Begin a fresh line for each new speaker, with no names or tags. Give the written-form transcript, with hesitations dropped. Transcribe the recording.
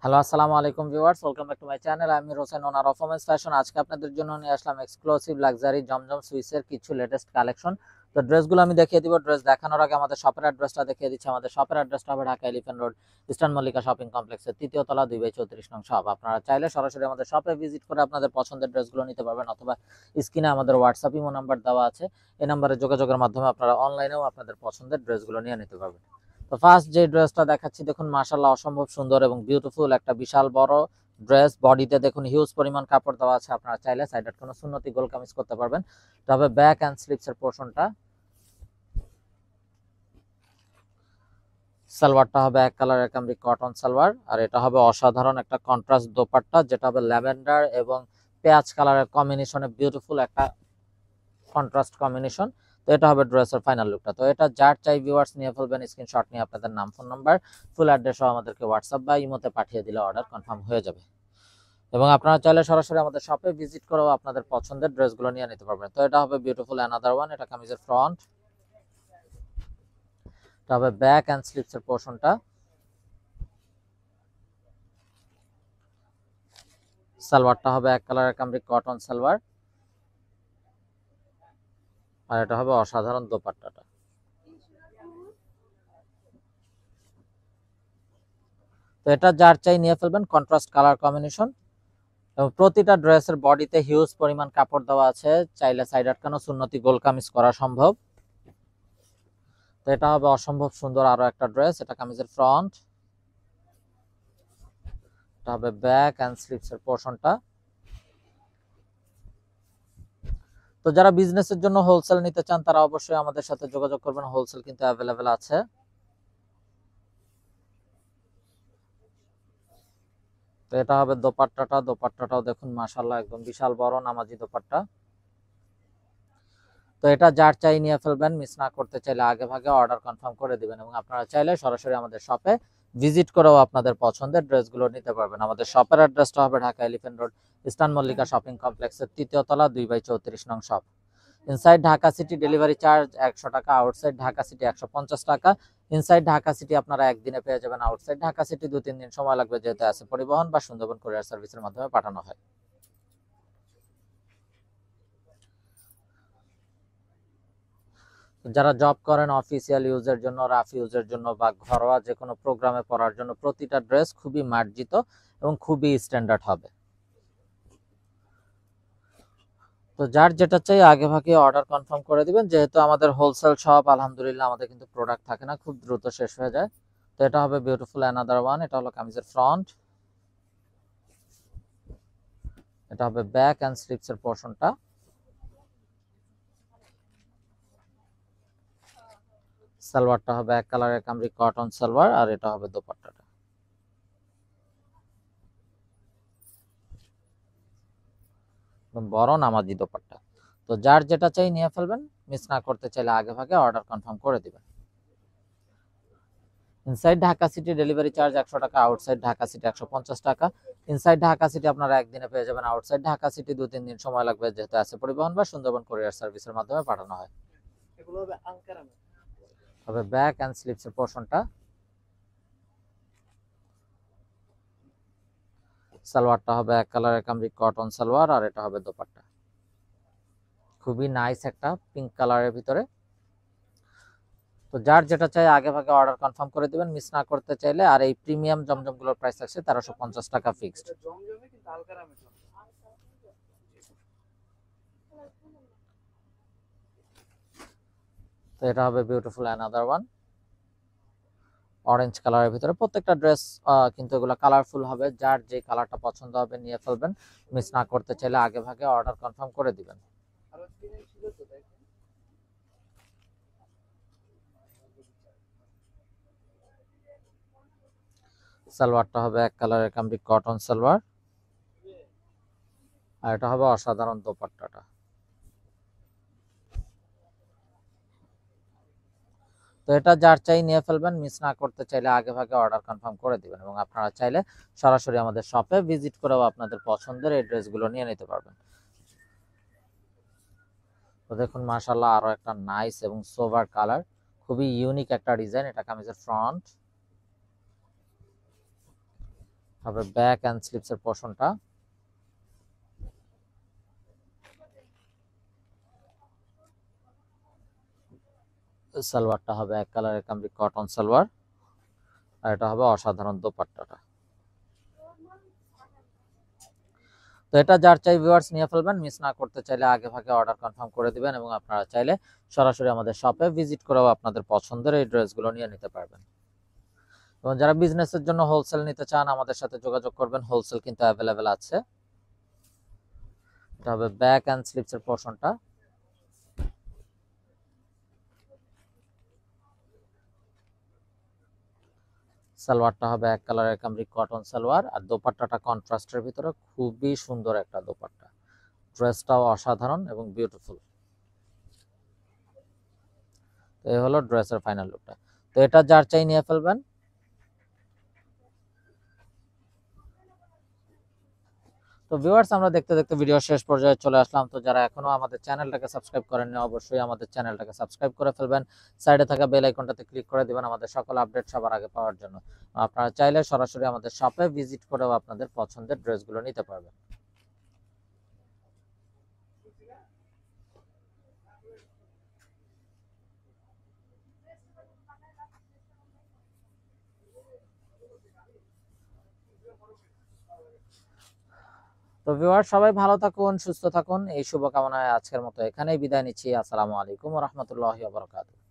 Hello, আসসালামু আলাইকুম viewers, welcome back to my channel. আমি হোসেন ওনার পারফরম্যান্স ফ্যাশন। আজকে আপনাদের জন্য নিয়ে আসলাম এক্সক্লুসিভ লাক্সারি জমজম সুইসের কিছু লেটেস্ট কালেকশন। তো ড্রেসগুলো আমি দেখিয়ে দিব। ড্রেস দেখানোর আগে আমাদের শপের অ্যাড্রেসটা দেখিয়ে দিচ্ছি। আমাদের শপের অ্যাড্রেসটা হবে Dhaka elephant road, eastern Mallika shopping কমপ্লেক্সের ৩য় তলা ২/34 নং শপ। আপনারা চাইলে সরাসরি আমাদের শপে ভিজিট করে আপনাদের পছন্দের ড্রেসগুলো নিতে পারবেন, অথবা স্ক্রিনে আমাদের হোয়াটসঅ্যাপ ইমো নাম্বার দেওয়া আছে। এই নাম্বারে যোগাযোগের মাধ্যমে আপনারা অনলাইনেও আপনাদের পছন্দের ড্রেসগুলো নিয়ে নিতে পারবেন। তো ফার্স্ট যে ড্রেসটা দেখাচ্ছি, দেখুন মাশাআল্লাহ অসম্ভব সুন্দর এবং বিউটিফুল একটা বিশাল বড় ড্রেস। বডিতে দেখুন হিউজ পরিমাণ কাপড় দেওয়া আছে। আপনারা চাইলে সাইডে কোনো সুন্নতি গোল কামিজ করতে পারবেন। তবে ব্যাক এন্ড স্লিভস এর পোরশনটা, সালোয়ারটা হবে এক কালারের কামরি কটন সালোয়ার, আর এটা হবে অসাধারণ একটা কন্ট্রাস্ট দোপাট্টা, যেটা হবে ল্যাভেন্ডার এবং পেঁয়াজ কালারের কম্বিনেশনে বিউটিফুল একটা কন্ট্রাস্ট কম্বিনেশন। তো এটা হবে ড্রেসের ফাইনাল লুকটা। তো এটা যার চাই ভিউয়ার্স নিয়ে ফেলবেন, স্ক্রিনশট নিয়ে আপনাদের নাম, ফোন নাম্বার, ফুল অ্যাড্রেস সহ আমাদেরকে হোয়াটসঅ্যাপ বা ইমোতে পাঠিয়ে দিলে অর্ডার কনফার্ম হয়ে যাবে। এবং আপনারা চাইলে সরাসরি আমাদের শপে ভিজিট করেও আপনাদের পছন্দের ড্রেসগুলো নিয়ে নিতে পারবেন। তো এটা হবে বিউটিফুল অ্যানাদার ওয়ান। এটা কামিজের ফ্রন্ট, এটা হবে ব্যাক এন্ড স্লিভস এর পোরশনটা, সালোয়ারটা হবে এক কালারের কামরি কটন সালোয়ার, আর এটা হবে অসাধারণ দোপাট্টাটা। তো এটা যার চাই নিয়ে ফেলবেন, কন্ট্রাস্ট কালার কম্বিনেশন, এবং প্রতিটা ড্রেসের বডিতে হিউজ পরিমাণ কাপড় দেওয়া আছে। চাইলে সাইড আটকানো সুন্নতি গোল কামিজ করা সম্ভব। তো এটা হবে অসম্ভব সুন্দর আরো একটা ড্রেস। এটা কামিজের ফ্রন্ট, এটা হবে ব্যাক এন্ড স্লিভস এর পোরশনটা। তো যারা বিজনেসের জন্য হোলসেল নিতে চান তারা অবশ্যই আমাদের সাথে যোগাযোগ করবেন, হোলসেল কিন্তু অ্যাভেলেবেল আছে। তো এটা হবে দোপাট্টাটা, দোপাট্টাটাও দেখুন মাশাআল্লাহ একদম বিশাল বড় নামাজি দোপাট্টা। তো এটা যার চাই নিয়ে ফেলবেন, মিস না করতে চাইলে আগে ভাগে অর্ডার কনফার্ম করে দিবেন, এবং আপনারা চাইলে সরাসরি আমাদের শপে ভিজিট করেও আপনাদের পছন্দের ড্রেসগুলো নিতে পারবেন। আমাদের শপের অ্যাড্রেসটা হবে Dhaka elephant road, eastern Mallika shopping কমপ্লেক্সের ৩য় তলা ২/34 নং shop. Inside Dhaka city delivery charge ১০০ টাকা, আউটসাইড ঢাকা সিটি ১৫০ টাকা। ইনসাইড ঢাকা সিটি আপনারা একদিনে পেয়ে যাবেন, আউটসাইড ঢাকা সিটি ২-৩ দিন সময় লাগবে, যেহেতু আছে পরিবহন বা সুন্দরবন কুরিয়ার সার্ভিসের মাধ্যমে পাঠানো হয়। যারা জব করেন অফিসিয়াল ইউজের জন্য, রাফ ইউজের জন্য, বা ঘরোয়া যে কোনো প্রোগ্রামে পরার জন্য প্রতিটা ড্রেস খুবই মার্জিত এবং খুবই স্ট্যান্ডার্ড হবে। তো যার যেটা চাই আগে ভাগে অর্ডার কনফার্ম করে দিবেন, যেহেতু আমাদের হোলসেল শপ, আলহামদুলিল্লাহ আমাদের কিন্তু প্রোডাক্ট থাকে না, খুব দ্রুত শেষ হয়ে যায়। তো এটা হবে বিউটিফুল অ্যানাদার ওয়ান। এটা হলো কামিজের ফ্রন্ট, এটা হবে ব্যাক এন্ড স্লিভস এর পোরশনটা, সালোয়ারটা হবে এক কালারের কামরি কটন সালোয়ার, আর এটা হবে দোপাট্টাটা, বড় নামাজি দোপাট্টা। তো যার যেটা চাই নিয়ে ফেলবেন, মিস না করতে চাইলে আগে ভাগে অর্ডার কনফার্ম করে দিবেন। Inside Dhaka city delivery charge ১০০ টাকা, আউটসাইড ঢাকা সিটি ১৫০ টাকা। ইনসাইড ঢাকা সিটি আপনারা একদিনে পেয়ে যাবেন, আউটসাইড ঢাকা সিটি ২-৩ দিন সময় লাগবে, যেহেতু আছে পরিবহন বা সুন্দরবন কুরিয়ার সার্ভিসের মাধ্যমে পাঠানো হয়। তবে ব্যাক এন্ড স্লিভস এর পোরশনটা, সালোয়ারটা হবে এক কালারের কামরি কটন সালোয়ার, আর এটা হবে দোপাট্টা, খুবই নাইস একটা পিঙ্ক কালারের ভিতরে। তো যার যেটা চাই আগে ভাগে অর্ডার কনফার্ম করে দিবেন, মিস না করতে চাইলে। আর এই প্রিমিয়াম জমজমগুলোর প্রাইস আছে ১৩৫০ টাকা ফিক্সড। তো এটা হবে বিউটিফুল অ্যানাদার ওয়ান, অরেঞ্জ কালারের ভিতরে। প্রত্যেকটা ড্রেস কিন্তু এগুলো কালারফুল হবে। যার যে কালারটা পছন্দ হবে নিয়ে ফেলবেন, মিস না করতে চাইলে আগে ভাগে অর্ডার কনফার্ম করে দিবেন। সালোয়ারটা হবে এক কালারের কামরি কটন সালোয়ার, আর এটা হবে অসাধারণ দোপাট্টাটা। তো এটা যার চাই নিয়ে ফেলবেন, মিস না করতে চাইলে আগে ভাগে অর্ডার কনফার্ম করে দিবেন, এবং আপনারা চাইলে সরাসরি আমাদের শপে ভিজিট করেও আপনাদের পছন্দের এই ড্রেসগুলো নিয়ে নিতে পারবেন। তো দেখুন মাশাআল্লাহ আরো একটা নাইস এবং সোভার কালার, খুবই ইউনিক একটা ডিজাইন। এটা কামিজের ফ্রন্ট, হবে ব্যাক এন্ড স্লিপস এর পোরশনটা। সালোয়ারটা হবে এক কালারের কামরি কটন সালোয়ার, আর এটা হবে অসাধারণ দোপাট্টাটা। তো এটা যার চাই ভিউয়ার্স নিয়ে ফেলবেন, মিস না করতে চাইলে আগে ভাগে অর্ডার কনফার্ম করে দিবেন, এবং আপনারা চাইলে সরাসরি আমাদের শপে ভিজিট করেও আপনাদের পছন্দের এই ড্রেসগুলো নিয়ে নিতে পারবেন। এবং যারা বিজনেসের জন্য হোলসেল নিতে চান আমাদের সাথে যোগাযোগ করবেন, হোলসেল কিন্তু অ্যাভেলেবেল আছে। এটা হবে ব্যাক এন্ড স্লিপস এর পোরশনটা। সালোয়ারটা হবে এক কালারের কামরি কটন সালোয়ার, আর দোপাট্টাটা কন্ট্রাস্টের ভিতরে খুবই সুন্দর একটা দোপাট্টা। ড্রেসটাও অসাধারণ এবং বিউটিফুল। তো এই হলো ড্রেসের ফাইনাল লুকটা। তো এটা যার চাই নিয়ে ফেলবেন। তো ভিউয়ার্স, আমরা দেখতে দেখতে ভিডিও শেষ পর্যায়ে চলে আসলাম। তো যারা এখনো আমাদের চ্যানেলটাকে সাবস্ক্রাইব করেননি অবশ্যই আমাদের চ্যানেলটাকে সাবস্ক্রাইব করে ফেলবেন, সাইডে থাকা বেল আইকনটাতে ক্লিক করে দিবেন আমাদের সকল আপডেট সবার আগে পাওয়ার জন্য। আপনারা চাইলে সরাসরি আমাদের শপে ভিজিট করেও আপনাদের পছন্দের ড্রেসগুলো নিতে পারবেন। তো ভিউয়ার্স, সবাই ভালো থাকুন, সুস্থ থাকুন, এই শুভকামনায় আজকের মতো এখানেই বিদায় নিচ্ছি। আসসালামু আলাইকুম ওয়া রাহমাতুল্লাহি ওয়া বারাকাতুহু।